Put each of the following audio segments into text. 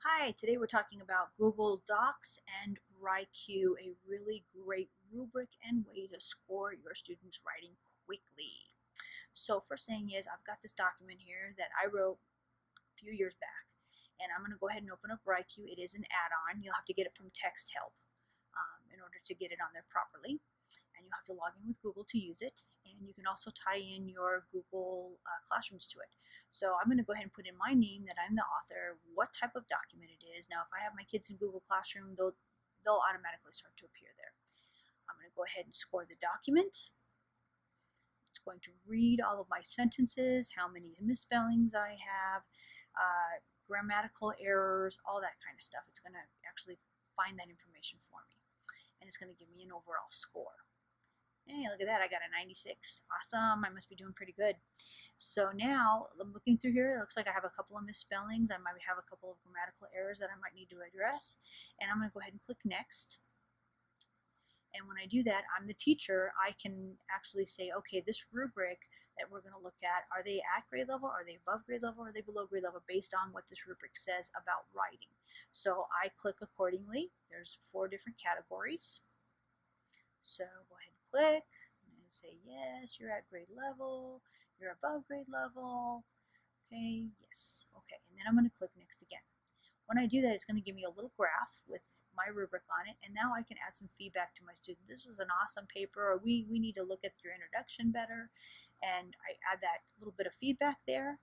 Hi, today we're talking about Google Docs and WriQ, a really great rubric and way to score your students' writing quickly. So first thing is I've got this document here that I wrote a few years back, and I'm going to go ahead and open up WriQ. It is an add-on. You'll have to get it from TextHelp in order to get it on there properly. And you'll have to log in with Google to use it, and you can also tie in your Google Classrooms to it. So I'm going to go ahead and put in my name that I'm the author, what type of document it is. Now if I have my kids in Google Classroom, they'll automatically start to appear there. I'm going to go ahead and score the document. It's going to read all of my sentences, how many misspellings I have, grammatical errors, all that kind of stuff. It's going to actually find that information for me, and it's going to give me an overall score. Hey, look at that, I got a 96. Awesome, I must be doing pretty good. So now, I'm looking through here, it looks like I have a couple of misspellings. I might have a couple of grammatical errors that I might need to address. And I'm going to go ahead and click Next. And when I do that, I'm the teacher. I can actually say, okay, this rubric that we're going to look at, are they at grade level, are they above grade level, are they below grade level, based on what this rubric says about writing. So I click accordingly. There's 4 different categories. So go ahead and click and say, yes, you're at grade level, you're above grade level, okay, yes, okay, and then I'm going to click Next again. When I do that, it's going to give me a little graph with my rubric on it, and now I can add some feedback to my student. This was an awesome paper, or we need to look at your introduction better, and I add that little bit of feedback there,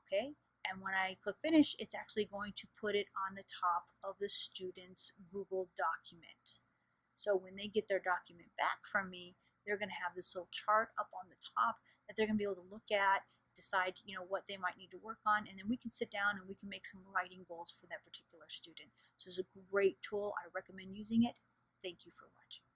okay, and when I click Finish, it's actually going to put it on the top of the student's Google document. So when they get their document back from me, they're going to have this little chart up on the top that they're going to be able to look at, decide, what they might need to work on, and then we can sit down and we can make some writing goals for that particular student. So it's a great tool. I recommend using it. Thank you for watching.